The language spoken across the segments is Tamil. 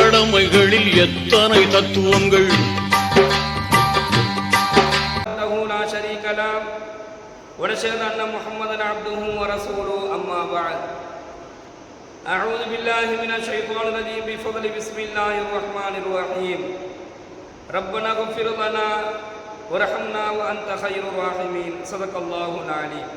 கடமைகளில் எத்தனை தத்துவங்கள்! ونشهد أن محمدا عبده ورسوله أما بعد أعوذ بالله من الشيطان الرجيم بفضل بسم الله الرحمن الرحيم ربنا اغفر لنا وارحمنا وأنت خير الراحمين صدق الله العليم.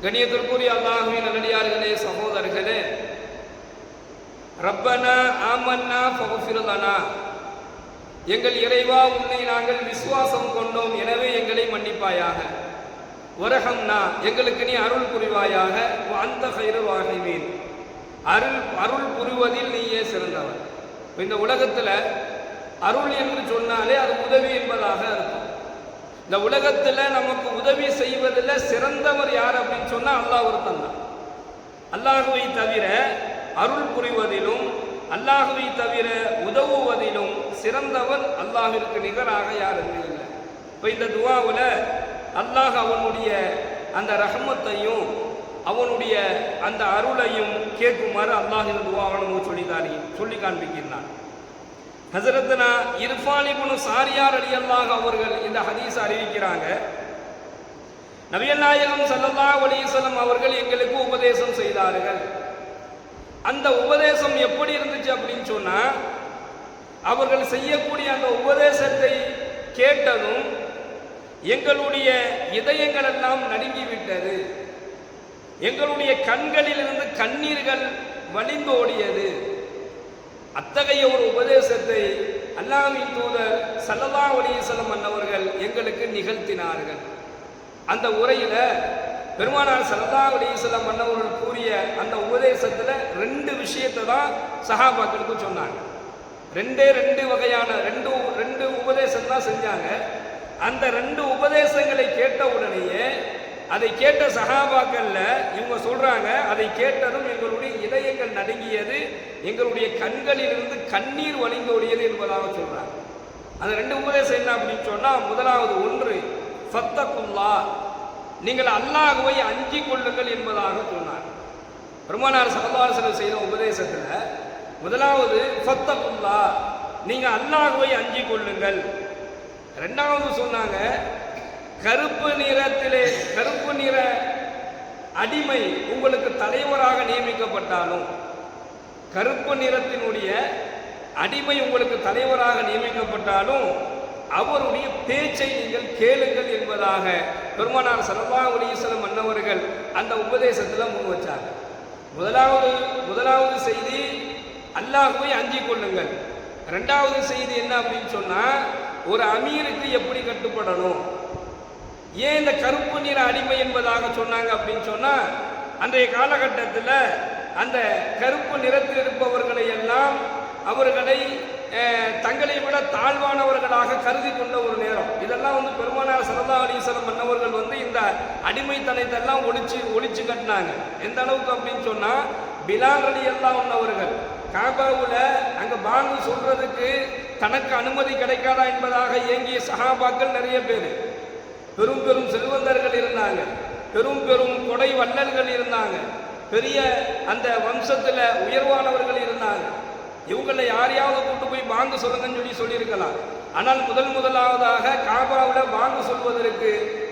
கண்ணியத்திற்குரிய அல்லாஹ்வின் நல்லடியார்களே, சகோதரர்களே, ரப்பனா ஆமன்னா ஃபக்ஃபிர் லனா, எங்கள் இறைவா உன்னை நாங்கள் விசுவாசம் கொண்டோம், எனவே எங்களை மன்னிப்பாயாக. வரஹம்னா, எங்களுக்கு நீ அருள் புரிவாயாக. அந்த கைருல் ராஹிமீன், அருள் புரிவதில் நீயே சிறந்தவன். இந்த உலகத்துல அருள் என்று சொன்னாலே அது உதவி என்பதாக அர்த்தம். இந்த உலகத்துல நமக்கு உதவி செய்வதில் சிறந்தவர் யார் அப்படின்னு சொன்னா அல்லாஹ் ஒருத்தன் தான். அல்லாஹுவை தவிர அருள் புரிவதிலும் அல்லாஹுவை தவிர உதவுவதிலும் சிறந்தவன் அல்லாஹிற்கு நிகராக யாருமே இல்லை. இப்போ இந்த துவாவில் அல்லாஹ் அவனுடைய அந்த ரஹமத்தையும் அவனுடைய அந்த அருளையும் கேட்குமாறு அல்லாஹ் இந்த துவாவை நமக்கு சொல்லி காண்பிக்கிறான். ஹஸரத்னா இர்ஃபான் இப்னு சாரியார் ரலியல்லாஹு அவர்கள் இந்த ஹதீஸ் அறிவிக்கிறாங்க. நபிகள் நாயகம் ஸல்லல்லாஹு அலைஹி வஸல்லம் அவர்கள் எங்களுக்கு உபதேசம் செய்தார்கள். அந்த உபதேசம் எப்படி இருந்துச்சு அப்படின்னு சொன்னா, அவர்கள் செய்யக்கூடிய அந்த உபதேசத்தை கேட்டதும் எங்களுடைய இதயங்கள் எல்லாம் நடுங்கிவிட்டது, எங்களுடைய கண்களில் இருந்து கண்ணீர்கள் வழிந்தோடியது. அத்தகைய ஒரு உபதேசத்தை அல்லாஹ்வின் தூதர் ஸல்லல்லாஹு அலைஹி வஸல்லம் அவர்கள் எங்களுக்கு நிகழ்த்தினார்கள். அந்த உரையில பெருமானார் ஸல்லல்லாஹு அலைஹி வஸல்லம் அவர்கள் கூறிய அந்த உபதேசத்துல ரெண்டு விஷயத்தை தான் சஹாபாக்களுக்கு சொன்னாங்க. ரெண்டு வகையான ரெண்டு உபதேசம் தான் செஞ்சாங்க. அந்த ரெண்டு உபதேசங்களை கேட்ட உடனேயே அதை கேட்ட சஹாபாக்கள்ல இவங்க சொல்றாங்க, அதை கேட்டதும் எங்களுடைய இதயங்கள் நடுங்கியது, எங்களுடைய கண்களிலிருந்து கண்ணீர் வழிந்தோடியது என்பதாக சொல்றாங்க. அந்த ரெண்டு உபதேசம் என்ன அப்படின்னு சொன்னா, முதலாவது ஒன்று ஃபத்தகுல்லா, நீங்கள் அல்லாஹ்வை அஞ்சிக் கொள்ளுங்கள் என்பதாக சொன்னார். பெருமானார் ஸல்லல்லாஹு அலைஹி வஸல்லம் செய்த உபதேசத்துல முதலாவது ஃபத்தகுல்லா, நீங்க அல்லாஹ்வை அஞ்சிக் கொள்ளுங்கள். ரெண்டாவது சொன்னாங்க, கருப்பு நிற அடிமை உங்களுக்கு தலைவராக நியமிக்கப்பட்டாலும், கருப்பு நிறத்தினுடைய அடிமை உங்களுக்கு தலைவராக நியமிக்கப்பட்டாலும் அவருடைய பேச்சை நீங்கள் கேளுங்கள் என்பதாக பெருமானார் ஸல்லல்லாஹு அலைஹி வஸல்லம் அன்னவர்கள் அந்த உபதேசத்துல முன் வச்சாங்க. முதலாவது செய்தி அல்லாஹ்வை அஞ்சிக் கொள்ளுங்கள். ரெண்டாவது செய்தி என்ன அப்படின்னு சொன்னா, ஒரு அமீருக்கு எப்படி கட்டுப்படணும். ஏன் இந்த கருப்பு நிற அடிமை என்பதாக சொன்னாங்க அப்படின்னு சொன்னா, அன்றைய காலகட்டத்தில் அந்த கருப்பு நிறத்தில் இருப்பவர்களை எல்லாம் அவர்களை தங்களை விட தாழ்வானவர்களாக கருதி கொண்ட ஒரு நேரம். இதெல்லாம் பெருமானார் ஸல்லல்லாஹு அலைஹி வஸல்லம் அன்னவர்கள் இந்த அடிமைத்தனத்தெல்லாம் ஒழிச்சு கட்டினாங்க. எந்த அளவுக்கு அப்படின்னு சொன்னா, பிலால் ரலியல்லாஹு அன்ஹு அவர்கள் காபாவுல அங்க பாங்கு சொல்றதுக்கு தனக்கு அனுமதி கிடைக்காதா என்பதாக ஏங்கிய சஹாபாக்கள் நிறைய பேர், பெரும் பெரும் செல்வந்தர்கள் இருந்தாங்க, பெரும் பெரும் கொடை வள்ளல்கள் இருந்தாங்க, பெரிய அந்த வம்சத்துல உயர்வானவர்கள் இருந்தாங்க. இவங்களை யாரையாவது கூட்டு போய் பாங்கு சொல்லுங்கன்னு சொல்லியிருக்கலாம். ஆனால் முதலாவதாக காபாவுல பாங்கு சொல்வதற்கு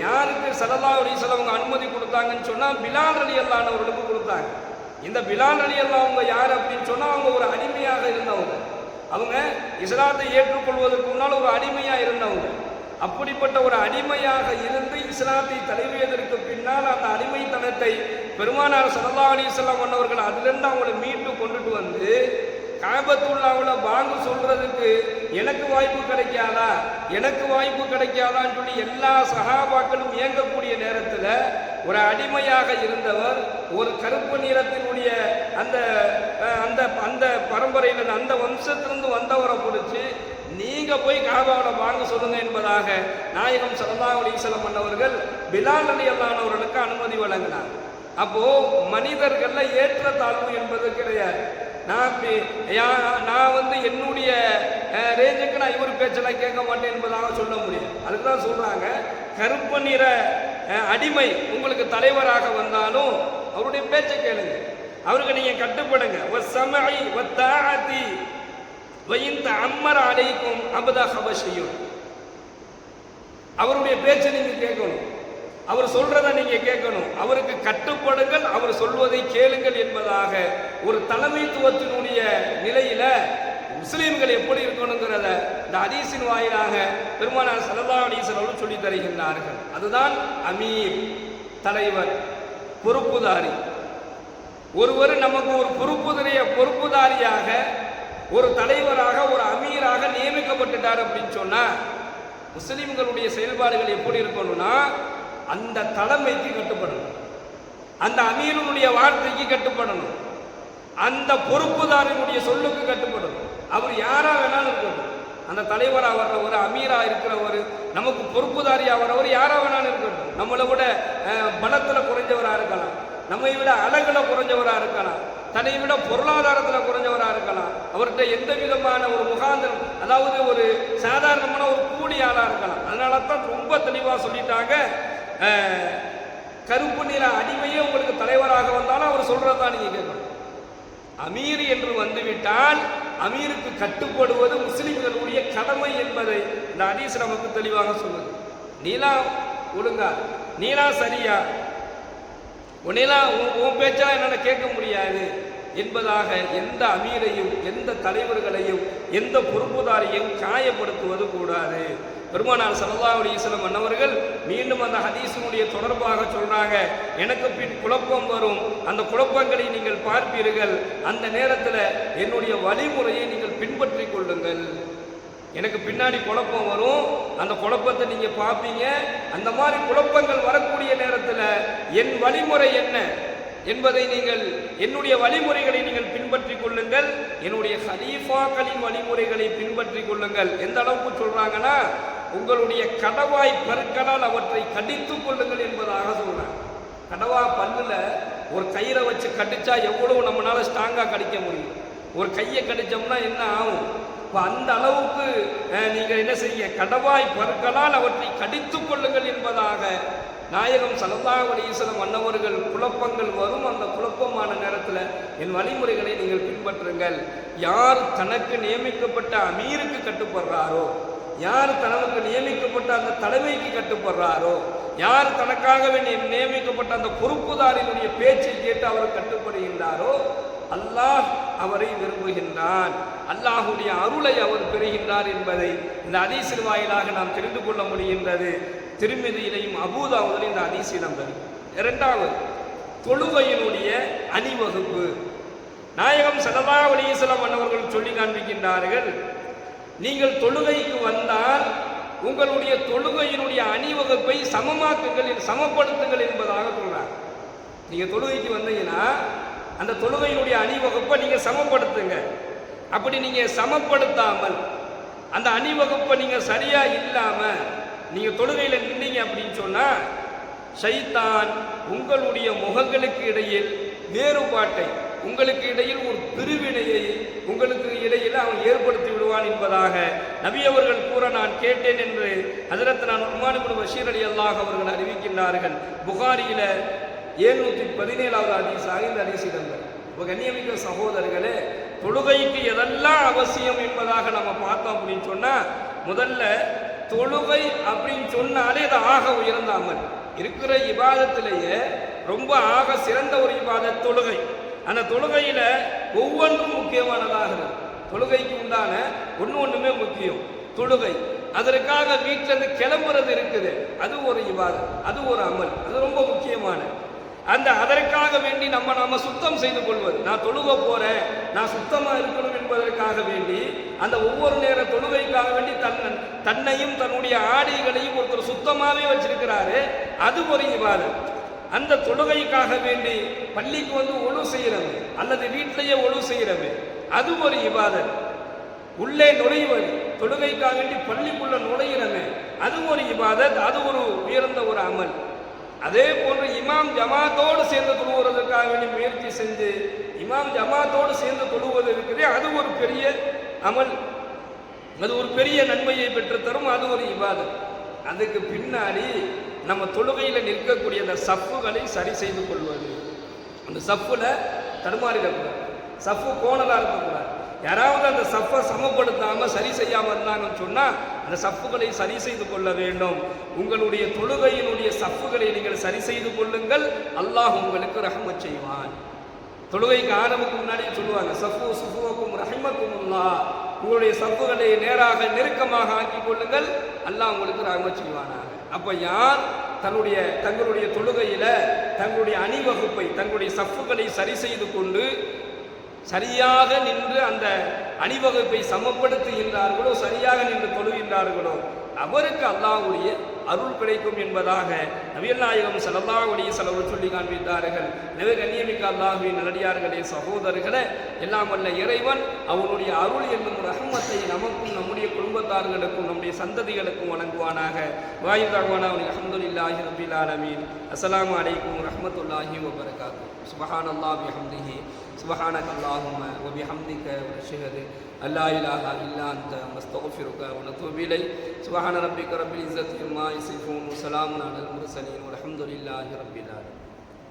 யாருக்கு ஸல்லல்லாஹு அலைஹி வஸல்லம் அனுமதி கொடுத்தாங்கன்னு சொன்னா, பிலால் ரலியல்லாஹு அன்ஹு அவர்களுக்கு கொடுத்தாங்க. இந்த பிலால் ரலியல்லாஹு அவங்க யார் அப்படின்னு சொன்னா, அவங்க ஒரு அடிமையாக இருந்தவங்க. அவங்க இஸ்லாத்தை ஏற்றுக்கொள்வதற்கு முன்னால் ஒரு அடிமையா இருந்தவங்க. அப்படிப்பட்ட ஒரு அடிமையாக இருந்து இஸ்லாத்தை தழுவியதற்கு பின்னால் அந்த அடிமைத்தனத்தை பெருமானார் ஸல்லல்லாஹு அலைஹி வஸல்லம் அவர்கள் அதிலிருந்து அவங்களை மீட்டு கொண்டுட்டு வந்து காபத்துல்லாஹ்வுல பாங்கு சொல்றதுக்கு எனக்கு வாய்ப்பு கிடைக்காதான்னு சொல்லி எல்லா சஹாபாக்களும் இயங்கக்கூடிய நேரத்தில் ஒரு அடிமையாக இருந்தவர் ஒரு கருப்பு நிறத்தினுடைய அந்த அந்த அந்த பரம்பரையில் அந்த வம்சத்திலிருந்து வந்தவரை பிடிச்சி நீங்க போய் காபாவில் பாங்கு சொல்லுங்க என்பதாக நாயகம் ஸல்லல்லாஹு அலைஹி வஸல்லம் அவர்கள் பிலால் ரலியல்லாஹு அன்ஹு அவர்களுக்கு அனுமதி வழங்கினார். அப்போ மனிதர்கள்ல ஏற்றத்தாழ்வு என்பது கிடையாது. நான் என்னுடைய ரேஞ்சுக்கு நான் இவர் பேச்செல்லாம் கேட்க மாட்டேன் என்பதாக சொல்ல முடியும். அதுக்குதான் சொல்றாங்க, கருப்பு நிற அடிமை உங்களுக்கு தலைவராக வந்தாலும் அவருடைய பேச்சை கேளுங்க. அவருக்கு நீங்க கட்டுப்படுங்க. வஸ்ஸமஇ வத்தாஅதி வஇன் தஅம்மர அலைக்கும் அபதா ஹபஷியுன். அவருடைய பேச்சை நீங்க கேட்கணும், அவர் சொல்றதை நீங்க கேட்கணும், அவருக்கு கட்டுப்படுங்கள், அவர் சொல்வதை கேளுங்கள் என்பதாக ஒரு தலைமைத்துவத்தினுடைய நிலையில முஸ்லீம்கள் எப்படி இருக்கணுங்கிறத இந்த ஹதீஸின் வாயிலாக பெருமானார் ஸல்லல்லாஹு அலைஹி வஸல்லம் சொல்லி தருகின்றார்கள். அதுதான் அமீர், தலைவர், பொறுப்புதாரி. ஒருவர் நமக்கு ஒரு பொறுப்புதாரியாக, ஒரு தலைவராக, ஒரு அமீராக நியமிக்கப்பட்டுட்டார் அப்படின்னு சொன்னா முஸ்லிம்களுடைய செயல்பாடுகள் எப்படி இருக்கணும்னா அந்த தலைமைக்கு கட்டுப்படணும், அந்த அமீருடைய வார்த்தைக்கு கட்டுப்படணும், அந்த பொறுப்புதாரனுடைய சொல்லுக்கு கட்டுப்படணும். அவர் யாரா வேணாலும் இருக்கணும், அந்த தலைவரா வர்றவர், அமீரா இருக்கிறவர், நமக்கு பொறுப்புதாரியா வர்றவர் யாரா வேணாலும் இருக்கட்டும். நம்மளை விட பலத்துல குறைஞ்சவரா இருக்கலாம், நம்மை விட அழகுல குறைஞ்சவரா இருக்கலாம், தன்னை விட பொருளாதாரத்தில் குறைஞ்சவராக இருக்கலாம், அவர்கிட்ட எந்த விதமான ஒரு முகாந்திரம், அதாவது ஒரு சாதாரணமான ஒரு கூலி ஆளாக இருக்கலாம். அதனால தான் ரொம்ப தெளிவாக சொல்லிட்டாங்க, கருப்பு நிற அடிமையே உங்களுக்கு தலைவராக வந்தாலும் அவர் சொல்றதான் நீங்க கேட்கணும். அமீர் என்று வந்துவிட்டால் அமீருக்கு கட்டுப்படுவது முஸ்லிம்களுடைய கடமை என்பதை இந்த ஹதீஸ் நமக்கு தெளிவாக சொல்லுது. நீலா ஒழுங்கா, நீலா சரியா, உன்னையெல்லாம் உன் பேச்சா என்னால் கேட்க முடியாது என்பதாக எந்த அமீரையும், எந்த தலைவர்களையும், எந்த பொறுப்புதாரையும் காயப்படுத்துவது கூடாது. பெருமானார் ஸல்லல்லாஹு அலைஹி வஸல்லம் அன்னவர்கள் மீண்டும் அந்த ஹதீஸினுடைய தொடர்பாக சொல்றாங்க, எனக்கு பின் குழப்பம் வரும், அந்த குழப்பங்களை நீங்கள் பார்ப்பீர்கள், அந்த நேரத்தில் என்னுடைய வழிமுறையை நீங்கள் பின்பற்றி கொள்ளுங்கள். எனக்கு பின்னாடி குழப்பம் வரும், அந்த குழப்பத்தை நீங்க பார்ப்பீங்க. அந்த மாதிரி குழப்பங்கள் வரக்கூடிய நேரத்தில் என் வழிமுறை என்ன என்பதை நீங்கள், என்னுடைய வழிமுறைகளை நீங்கள் பின்பற்றி கொள்ளுங்கள், என்னுடைய ஹலீஃபாக்களின் வழிமுறைகளை பின்பற்றி கொள்ளுங்கள். எந்த அளவுக்கு சொல்றாங்கன்னா, உங்களுடைய கடவாய் பற்களால் அவற்றை கடித்துக் கொள்ளுங்கள் என்பதாக சொல்றாங்க. கடவா பல்லுல ஒரு கயிறை வச்சு கடிச்சா எவ்வளவு நம்மளால ஸ்ட்ராங்கா கடிக்க முடியும், ஒரு கையை கடிச்சோம்னா என்ன ஆகும்? அந்த அளவுக்கு நீங்க என்ன செய்ய, கடவாய் பற்களால் அவற்றை கடித்துக் கொள்ளுங்கள் என்பதாக நாயகம் ஸல்லல்லாஹு அலைஹி வஸல்லம் அன்னவர்கள், குழப்பங்கள் வரும், அந்த குழப்பமான நேரத்தில் என் வழிமுறைகளை நீங்கள் பின்பற்றுங்கள். யார் தனக்கு நியமிக்கப்பட்ட அமீருக்கு கட்டுப்படுறாரோ, யார் தனக்கு நியமிக்கப்பட்ட அந்த தலைமைக்கு கட்டுப்படுறாரோ, யார் தனக்காக நியமிக்கப்பட்ட அந்த பொறுப்புதாரினுடைய பேச்சை கேட்டு அவர் கட்டுப்படுகின்றாரோ, அல்லாஹ் அவரை விரும்புகின்றான், அல்லாஹுடைய அருளை அவர் பெறுகின்றார் என்பதை இந்த ஹதீஸின் வாயிலாக நாம் தெரிந்து கொள்ள முடிகின்றது. திருமிதியிலையும் அபூதாவுதிலும் இந்த ஹதீஸ் இடம்பெறும். இரண்டாவது, தொழுகையினுடைய அணிவகுப்பு. நாயகம் ஸல்லல்லாஹு அலைஹி வஸல்லம் அவர்கள் சொல்லி காண்பிக்கின்றார்கள், நீங்கள் தொழுகைக்கு வந்தால் உங்களுடைய தொழுகையினுடைய அணிவகுப்பை சமமாக்குங்கள், சமப்படுத்துங்கள் என்பதாக சொல்றாங்க. நீங்க தொழுகைக்கு வந்தீங்கன்னா அந்த தொழுகையினுடைய அணிவகுப்பை நீங்க சமப்படுத்துங்க. அப்படி நீங்க சமப்படுத்தாமல் அந்த அணிவகுப்பை நீங்க சரியா இல்லாம நீங்க தொழுகையில நின்னீங்க அப்படின்னு சொன்னா, ஷைத்தான் உங்களுடைய முகங்களுக்கு இடையில் வேறுபாட்டை, உங்களுக்கு இடையில் ஒரு பிரிவினையை உங்களுக்கு இடையில் அவன் ஏற்படுத்தி விடுவான் என்பதாக நபி அவர்கள் கூற நான் கேட்டேன் என்று ஹஜ்ரத் நுஅமான் இப்னு பஷீர் ரலியல்லாஹு அவர்கள் அறிவிக்கின்றார்கள். புகாரியில 717வது ஹதீஸாக இந்த ஹதீஸ் இடம்பெறும். கண்ணியமிக்க சகோதரர்களே, தொழுகைக்கு எதெல்லாம் அவசியம் என்பதாக நம்ம பார்த்தோம் அப்படின்னு சொன்னா, முதல்ல தொழுகை அப்படின்னு சொன்னாலே அது ஆக உயர்ந்த அமல். இருக்கிற இபாதத்திலேயே ரொம்ப ஆக சிறந்த ஒரு இபாதத் தொழுகை. அந்த தொழுகையில ஒவ்வொன்றும் முக்கியமானதாக இருக்கு. தொழுகைக்கு உண்டான ஒண்ணுமே முக்கியம். தொழுகை, அதற்காக வீட்டில இருந்து கிளம்புறது இருக்குது, அது ஒரு இபாதத், அது ஒரு அமல், அது ரொம்ப முக்கியமான. அதற்காக வேண்டி நம்ம சுத்தம் செய்து கொள்வது, நான் தொழுக போறேன், நான் சுத்தமா இருக்கணும் என்பதற்காக வேண்டி அந்த ஒவ்வொரு நேர தொழுகைக்காக வேண்டி தன்னையும் தன்னுடைய ஆடைகளையும் ஒருத்தர் சுத்தமாவே வச்சிருக்கிறாரு, அது ஒரு இபாதத். அந்த தொழுகைக்காக வேண்டி பள்ளிக்கு வந்து ஒழு செய்யறது அல்லது வீட்டிலேயே ஒழு செய்யறது, அது ஒரு இபாதத். உள்ளே நுழைவது, தொழுகைக்காக வேண்டி பள்ளிக்குள்ள நுழையிறமே, அது ஒரு இபாதத், அது ஒரு உயர்ந்த ஒரு அமல். அதே போன்று இமாம் ஜமாத்தோடு சேர்ந்து தொழுவதற்காக வேண்டி முயற்சி செஞ்சு இமாம் ஜமாத்தோடு சேர்ந்து தொழுவது இருக்குது, அது ஒரு பெரிய அமல், அது ஒரு பெரிய நன்மையை பெற்றுத்தரும், அது ஒரு இபாதத். அதுக்கு பின்னாடி நம்ம தொழுகையில் நிற்கக்கூடிய அந்த சப்புகளை சரி செய்து கொள்வது, அந்த சப்புல தடுமாறிடக்கூடாது, சஃப்பு கோணலாக இருக்கக்கூடாது. யாராவது அந்த சஃப்பை சமப்படுத்தாமல் சரி செய்யாமல் இருந்தாங்கன்னு சொன்னால் அந்த சஃப்புகளை சரி செய்து கொள்ள வேண்டும். உங்களுடைய தொழுகையினுடைய சஃப்புகளை நீங்கள் சரி செய்து கொள்ளுங்கள், அல்லாஹ் உங்களுக்கு ரஹ்மத் செய்வான். தொழுகைக்கு ஆரம்பத்துக்கு முன்னாடியே சொல்லுவாங்க, சஃப்பு சுஃபுவக்கும் ரஹிமக்குமுல்லாஹ், உங்களுடைய சஃப்புகளை நேராக நெருக்கமாக ஆக்கிக் கொள்ளுங்கள், அல்லாஹ் உங்களுக்கு ரஹ்மத் செய்வானாக. அப்போ யார் தங்களுடைய தொழுகையில தங்களுடைய அணிவகுப்பை தங்களுடைய சஃப்புகளை சரி செய்து கொண்டு சரியாக நின்று அந்த அணிவகுப்பை சமப்படுத்துகின்றார்களோ, சரியாக நின்று தொழுகின்றார்களோ, அவருக்கு அல்லாஹ்வுடைய அருள் கிடைக்கும் என்பதாக நபிகள் நாயகம் ஸல்லல்லாஹு அலைஹி வஸல்லம் சொல்லி காண்பித்தார்கள். எனவே கண்ணியமிக்க அல்லாஹ்வின் நல்லடியார்களே, சகோதரர்களே, எல்லாம் வல்ல இறைவன் அவனுடைய அருள் என்னும் ரஹ்மத்தை நமக்கும் நம்முடைய குடும்பத்தார்களுக்கும் நம்முடைய சந்ததிகளுக்கும் வழங்குவானாக. வாயில் தகவானா அல்ஹம்துலில்லாஹி ரப்பில் ஆலமீன். அஸ்ஸலாமு அலைக்கும் வரஹ்மத்துல்லாஹி வபரகாத்துஹு. சுப்ஹானல்லாஹி வபிஹம்திஹி சுப்ஹானக அல்லாஹும்ம வபிஹம்திக வஅஷ்ஹது அல்லா இலாஹா இல்லா அன்த நஸ்தக்ஃபிருக வ நதூபு இலைக். சுப்ஹான ரப்பிக ரப்பில் இஸ்ஸத்தி அம்மா யசிஃபூன் வ ஸலாமுன் அலல் முர்ஸலீன் வல்ஹம்துலில்லாஹி ரப்பில் ஆலமீன்.